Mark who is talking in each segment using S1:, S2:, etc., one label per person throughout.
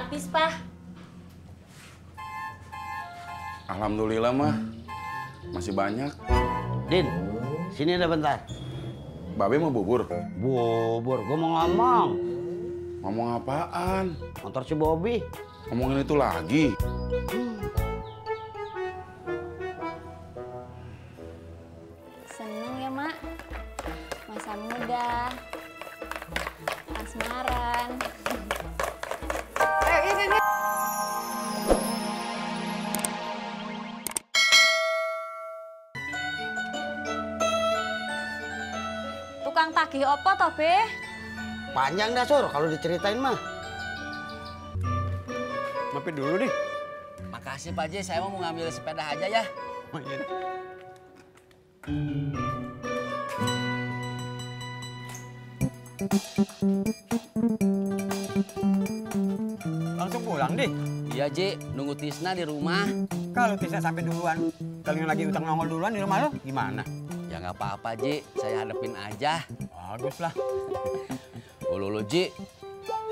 S1: habis, Pak.
S2: Alhamdulillah, mah. Masih banyak.
S3: Din, sini ada bentar.
S2: Babe mau bubur?
S3: Bubur, gue mau ngomong.
S2: Ngomong apaan?
S3: Motor si Bobby.
S2: Ngomongin itu lagi.
S1: Seneng ya, Mak. Masa muda. Asmaran.
S4: Ini.
S1: Tukang tagih opo toh, Be?
S3: Panjang dah, Sur, kalau diceritain mah.
S5: Mampir dulu nih.
S6: Makasih Pak Ji, saya mau ngambil sepeda aja ya.
S5: Oh, iya. Langsung pulang deh.
S6: Iya Ji, nunggu Tisna di rumah.
S5: Kalau Tisna sampai duluan, kalau yang lagi utang nongol duluan di rumah lo, gimana?
S6: Ya nggak apa-apa Ji, saya hadapin aja.
S5: Bagus lah.
S6: Lulu Ji,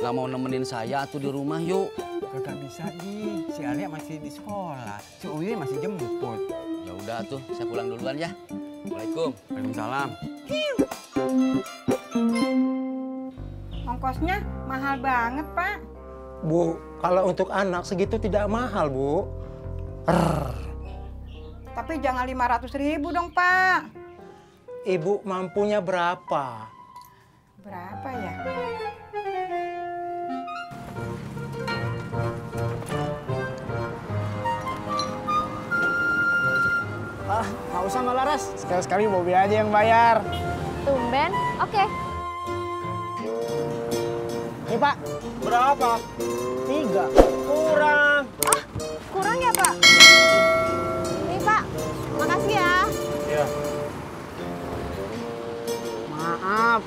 S6: nggak mau nemenin saya tuh di rumah yuk.
S5: Kagak bisa, Ji. Si Alia masih di sekolah. Si Uye masih jemput.
S6: Ya udah tuh, saya pulang duluan ya. Assalamualaikum.
S5: Waalaikumsalam.
S4: Ongkosnya mahal banget, Pak.
S7: Bu, kalau untuk anak segitu tidak mahal, Bu.
S4: Tapi jangan 500.000 dong, Pak.
S7: Ibu mampunya berapa?
S4: Berapa ya?
S8: Nggak usah Mbak Laras, sekali-sekali Bobby aja yang bayar.
S1: Tumben? Oke.
S8: Nih Pak.
S7: Berapa?
S8: 3. Kurang.
S1: Oh, kurang ya, Pak? Nih, Pak. Makasih ya.
S7: Iya.
S8: Maaf.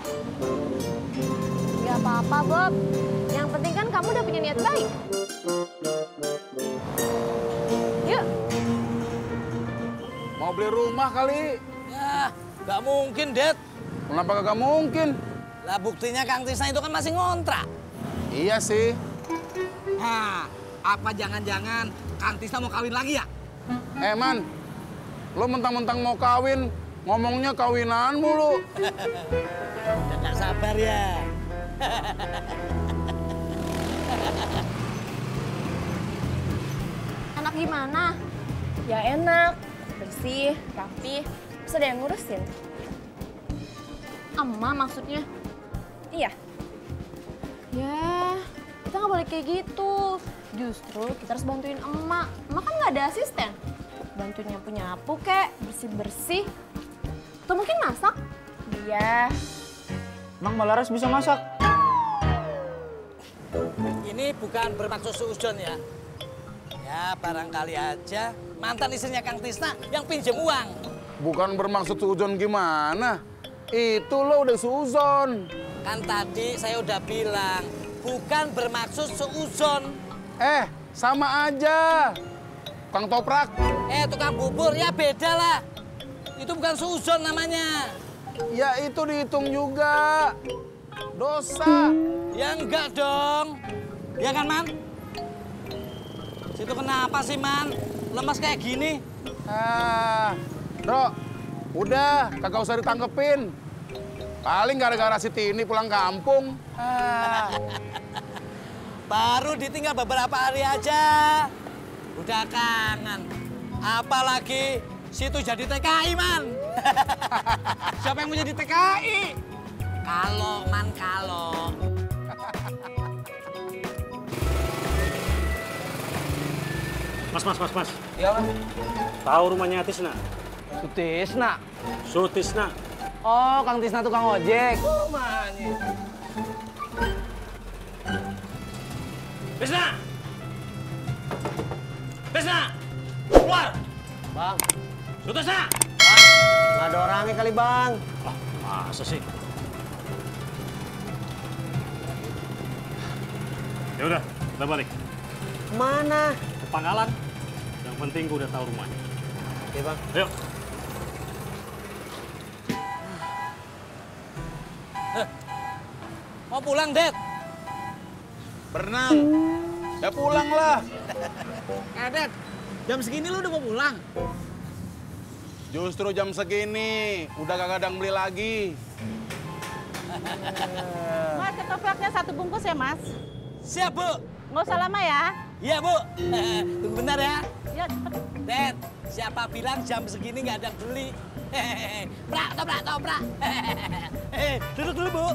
S1: Gak apa-apa, Bob. Yang penting kan kamu udah punya niat baik. Yuk.
S2: Mau beli rumah kali.
S6: Ya, nggak mungkin, Det.
S2: Kenapa kagak mungkin?
S6: Lah buktinya Kang Tisna itu kan masih ngontrak.
S2: Iya sih.
S6: Nah, apa jangan-jangan Kang Tisna mau kawin lagi ya?
S2: Man, lo mentang-mentang mau kawin, ngomongnya kawinan mulu.
S6: Udah nggak sabar ya.
S1: Enak gimana? Ya enak. Bersih, rapi. Bisa ada yang ngurusin. Emak maksudnya? Iya. Ya, kita nggak boleh kayak gitu. Justru kita harus bantuin emak. Emak kan nggak ada asisten. Bantuin nyapu-nyapu kek, bersih-bersih. Atau mungkin masak? Iya.
S8: Emang Mbak Laras bisa masak?
S6: Ini bukan bermaksud suudzon ya. Ya barangkali aja mantan istrinya Kang Tisna yang pinjem uang.
S2: Bukan bermaksud suudzon gimana? Itu lo udah suudzon.
S6: Kan tadi saya udah bilang, bukan bermaksud suudzon.
S2: Sama aja. Kang Toprak.
S6: Tukang bubur ya beda lah. Itu bukan suudzon namanya.
S2: Ya itu dihitung juga. Dosa.
S6: Ya enggak dong. Ya kan, Man? Situ kenapa sih, Man? Lemas kayak gini.
S2: Bro, udah kagak usah ditangkepin. Paling gara-gara si Tini pulang kampung.
S6: Baru ditinggal beberapa hari aja. Udah kangen. Apalagi situ jadi TKI, Man. Siapa yang mau jadi TKI? Kalau, Man, kalau.
S9: Mas.
S6: Iya, Mas.
S9: Tahu rumahnya Tisna?
S8: Tisna.
S9: Sutisna.
S8: Oh, Kang Tisna tukang ojek.
S9: Tisna! Tisna! Keluar!
S8: Bang.
S9: Sutisna!
S8: Bang, nggak ada orangnya kali, Bang.
S9: Masa sih? Ya udah, kita balik.
S8: Mana?
S9: Ke Pangkalan. Yang penting gue udah tahu rumahnya.
S8: Oke, Bang.
S9: Ayo.
S6: Mau pulang, Det?
S2: Berenang. Ya pulang lah.
S6: Dad, jam segini lu udah mau pulang?
S2: Justru jam segini, udah kagak ada yang beli lagi.
S10: Mas, ketopraknya 1 bungkus ya, Mas?
S6: Siap, Bu.
S10: Nggak usah lama ya.
S6: Iya, Bu. Tunggu bentar ya.
S10: Ya, cepet.
S6: Dad, siapa bilang jam segini nggak ada yang beli? Prak, toprak, toprak. Duduk dulu, Bu.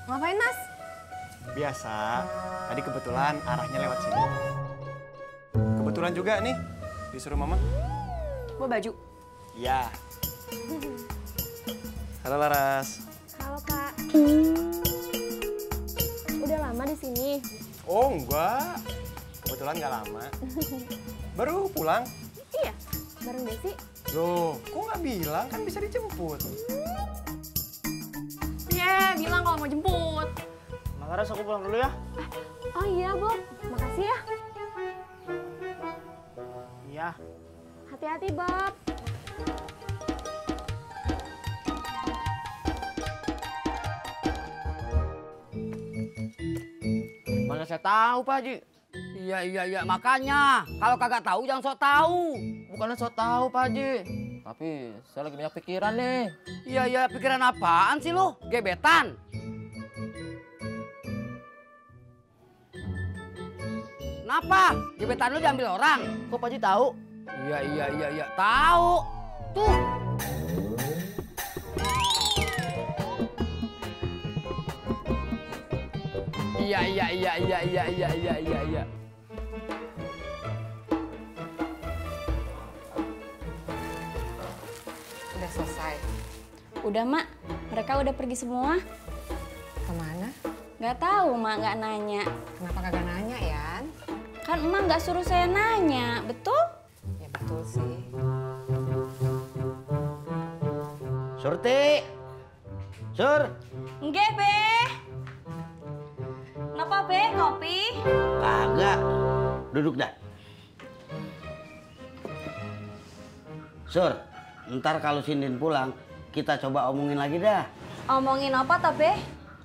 S1: Ngapain, Mas?
S8: Biasa, tadi kebetulan arahnya lewat sini. Kebetulan juga nih, disuruh Mama.
S1: Mau baju?
S8: Iya. Halo Laras.
S1: Halo, Kak. Udah lama di sini?
S8: Oh enggak, kebetulan nggak lama. Baru pulang.
S1: Iya, bareng Desi.
S8: Loh, kok nggak bilang? Kan bisa dijemput.
S1: Iya, bilang kalau mau jemput.
S8: Laras, aku pulang dulu ya.
S1: Oh iya, Bob. Makasih ya.
S8: Iya.
S1: Hati-hati, Bob.
S11: Mana saya tahu, Pak Haji. Iya, makanya. Kalau kagak tahu, jangan sok tahu.
S12: Bukannya sok tahu, Pak Haji. Tapi saya lagi banyak pikiran nih.
S11: Iya, pikiran apaan sih lu? Gebetan? Kenapa? Gebetan lu diambil orang?
S12: Kok Pak Haji tahu?
S11: Iya. Tahu. Tuh. Iya.
S4: Udah selesai.
S13: Udah, Mak. Mereka udah pergi semua.
S4: Kemana?
S13: Nggak tahu, Mak. Nggak nanya.
S4: Kenapa kagak nanya, Yan?
S13: Kan Emak nggak suruh saya nanya, betul?
S4: Ya betul sih.
S3: Surti. Sur.
S13: Nggak, Be. Kenapa, Be? Kopi?
S3: Kagak. Duduk dah. Sur, ntar kalau Sindin pulang, kita coba omongin lagi dah.
S13: Omongin apa, toh, Be?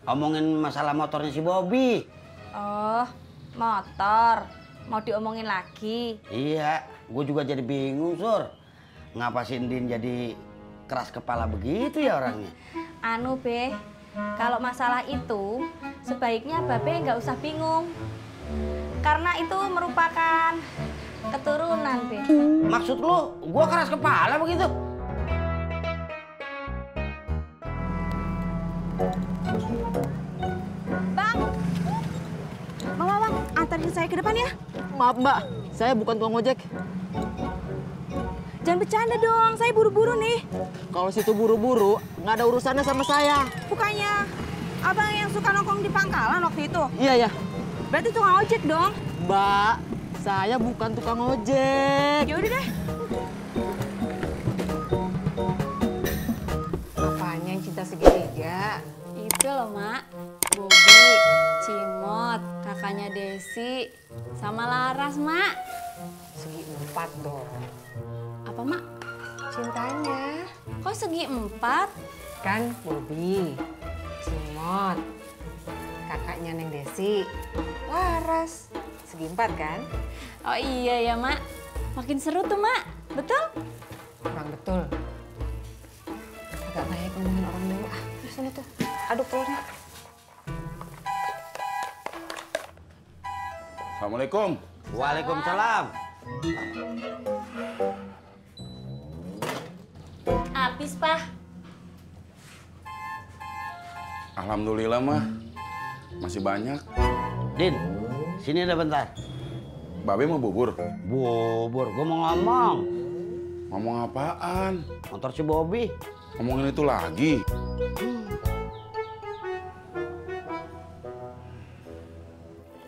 S3: Omongin masalah motornya si Bobby.
S13: Oh, motor. Mau diomongin lagi?
S3: Iya, gue juga jadi bingung, Sur. Ngapa Sindin jadi keras kepala begitu ya orangnya?
S13: Anu, Be. Kalau masalah itu, sebaiknya Babe nggak usah bingung. Karena itu merupakan keturunan, Be.
S3: Maksud lu, gue keras kepala begitu?
S1: Bang! Bang, antarin saya ke depan ya.
S12: Maaf, Mbak. Saya bukan tukang ojek.
S1: Jangan bercanda dong, saya buru-buru nih.
S12: Kalau situ buru-buru, nggak ada urusannya sama saya.
S1: Bukannya abang yang suka nongkrong di pangkalan waktu itu?
S12: Iya.
S1: Berarti tukang ojek dong?
S12: Mbak, saya bukan tukang ojek.
S1: Ya udah deh.
S4: Apanya yang cinta segitiga?
S13: Itu loh, Mak. Bobi, Cimot, kakaknya Desi, sama Laras, Mak.
S4: Segi 4 dong.
S13: Apa, Mak?
S4: Cintanya.
S13: Kok segi 4?
S4: Kan Bobi, Cimot, kakaknya Neng Desi, Laras. Segi 4 kan?
S13: Oh iya ya, Mak. Makin seru tuh, Mak. Betul?
S4: Kurang betul. Agak baik ngomongin orang dulu. Terus sana tuh. Aduk telurnya.
S2: Assalamualaikum.
S3: Waalaikumsalam.
S13: Habis, Pak.
S2: Alhamdulillah, mah. Masih banyak.
S3: Din, sini ada bentar.
S2: Babe mau bubur?
S3: Bubur, gue mau ngomong.
S2: Ngomong apaan?
S3: Motor si Bobby.
S2: Ngomongin itu lagi.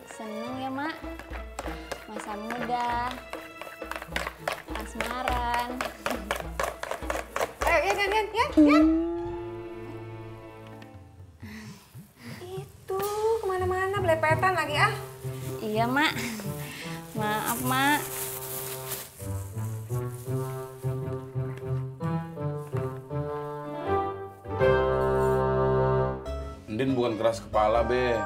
S13: Seneng ya, Mak. Masa muda. Asmaran.
S4: Yan. Itu kemana-mana belepetan lagi ah.
S13: Iya, Mak. Maaf, Mak.
S2: Ndin bukan keras kepala, Be.